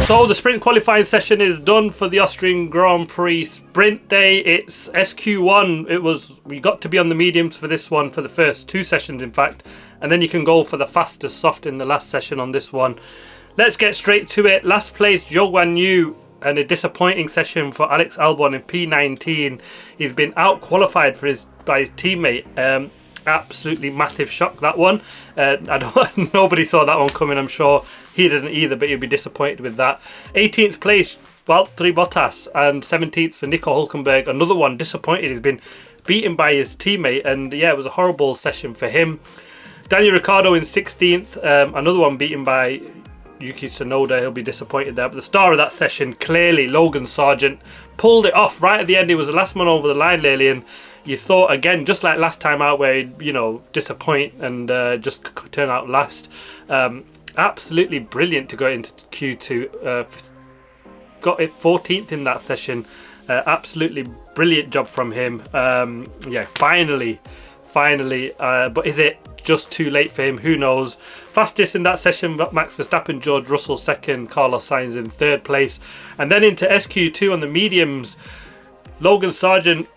So the sprint qualifying session is done for the Austrian Grand Prix sprint day. It's SQ1. We got to be on the mediums for this one for the first 2 sessions, in fact, and then you can go for the fastest soft in the last session on this one. Let's get straight to it. Last place, Zhou Guanyu, and a disappointing session for Alex Albon in P19. He's been out qualified by his teammate. Absolutely massive shock, that one. Nobody saw that one coming, I'm sure. He didn't either, but he'd be disappointed with that. 18th place, Valtteri Bottas, and 17th for Nico Hülkenberg. Another one, disappointed. He's been beaten by his teammate, and yeah, it was a horrible session for him. Daniel Ricciardo in 16th, another one beaten by Yuki Tsunoda. He'll be disappointed there. But the star of that session, clearly, Logan Sargent, pulled it off right at the end. He was the last one over the line, really, and you thought, again, just like last time out where he'd, disappoint and just turn out last. Absolutely brilliant to go into Q2. Got it 14th in that session. Absolutely brilliant job from him. Yeah, finally. But is it just too late for him? Who knows? Fastest in that session, Max Verstappen, George Russell second, Carlos Sainz in 3rd place. And then into SQ2 on the mediums, Logan Sargent,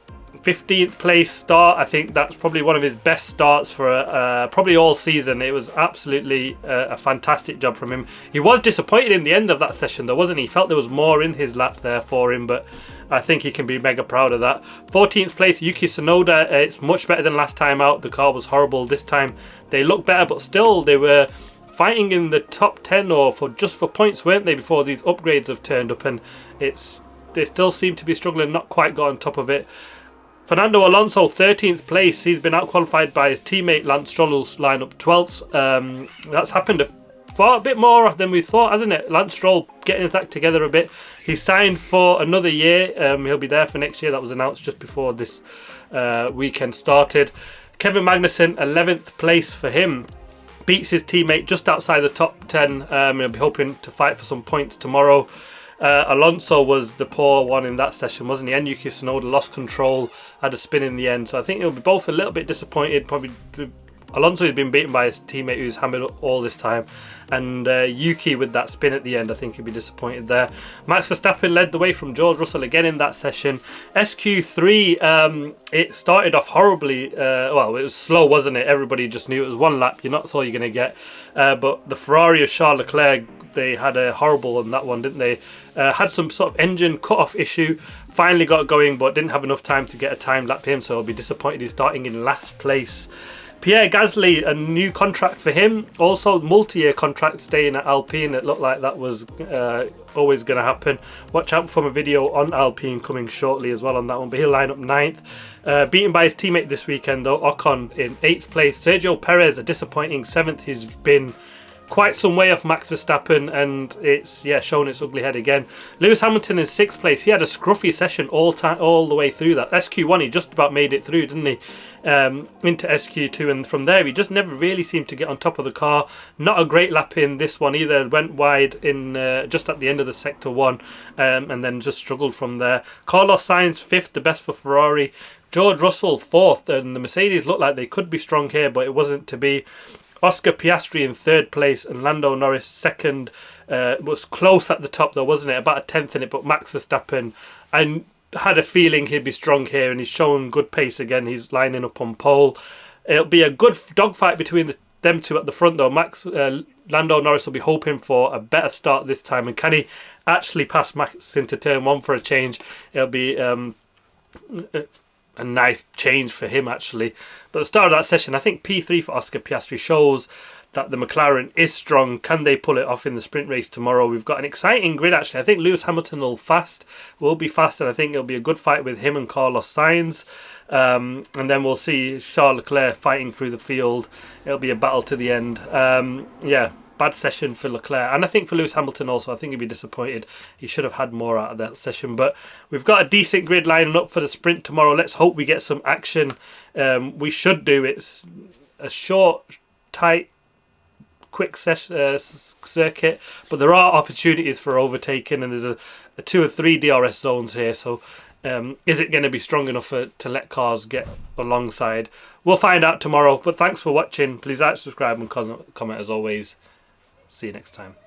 15th place start. I think that's probably one of his best starts for probably all season. It was absolutely a fantastic job from him. He was disappointed in the end of that session though, wasn't he? He felt there was more in his lap there for him, but I think he can be mega proud of that. 14th place, Yuki Tsunoda. It's much better than last time out. The car was horrible. This time they looked better, but still they were fighting in the top 10 or just for points, weren't they, before these upgrades have turned up, and they still seem to be struggling, not quite got on top of it. Fernando Alonso, 13th place. He's been out-qualified by his teammate Lance Stroll, who's lined up 12th. That's happened a bit more than we thought, hasn't it? Lance Stroll getting that together a bit. He's signed for another year. He'll be there for next year. That was announced just before this weekend started. Kevin Magnussen, 11th place for him. Beats his teammate just outside the top 10. He'll be hoping to fight for some points tomorrow. Alonso was the poor one in that session, wasn't he? And Yuki Tsunoda lost control, had a spin in the end. So I think he'll be both a little bit disappointed. Probably Alonso has been beaten by his teammate who's hammered up all this time. And Yuki with that spin at the end, I think he'll be disappointed there. Max Verstappen led the way from George Russell again in that session. SQ3, it started off horribly. Well, it was slow, wasn't it? Everybody just knew it was one lap. You're not all you're going to get. But the Ferrari of Charles Leclerc, they had a horrible on that one, didn't they? Had some sort of engine cut-off issue. Finally got going, but didn't have enough time to get a time lap him, so I'll be disappointed he's starting in last place. Pierre Gasly, a new contract for him. Also, multi-year contract staying at Alpine. It looked like that was always going to happen. Watch out for a video on Alpine coming shortly as well on that one. But he'll line up 9th. Beaten by his teammate this weekend, though. Ocon in 8th place. Sergio Perez, a disappointing 7th. He's been quite some way off Max Verstappen, and it's shown its ugly head again. Lewis Hamilton in 6th place. He had a scruffy session all the way through that. SQ1 he just about made it through, didn't he? Into SQ2, and from there he just never really seemed to get on top of the car. Not a great lap in this one either. Went wide in just at the end of the sector 1, and then just struggled from there. Carlos Sainz 5th, the best for Ferrari. George Russell 4th, and the Mercedes looked like they could be strong here, but it wasn't to be. Oscar Piastri in 3rd place and Lando Norris 2nd. Was close at the top though, wasn't it? About a 10th in it, but Max Verstappen, I had a feeling he'd be strong here, and he's shown good pace again. He's lining up on pole. It'll be a good dogfight between them two at the front though. Lando Norris will be hoping for a better start this time, and can he actually pass Max into turn 1 for a change? It'll be a nice change for him actually. But at the start of that session, I think P3 for Oscar Piastri shows that the McLaren is strong. Can they pull it off in the sprint race tomorrow? We've got an exciting grid actually. I think Lewis Hamilton will be fast, and I think it'll be a good fight with him and Carlos Sainz. And then we'll see Charles Leclerc fighting through the field. It'll be a battle to the end. Bad session for Leclerc, and I think for Lewis Hamilton also. I think he'd be disappointed. He should have had more out of that session, but we've got a decent grid lining up for the sprint tomorrow. Let's hope we get some action. We should do. It's a short, tight, quick circuit, but there are opportunities for overtaking, and there's a 2 or 3 DRS zones here, so is it going to be strong enough to let cars get alongside? We'll find out tomorrow, but thanks for watching. Please like, subscribe and comment as always. See you next time.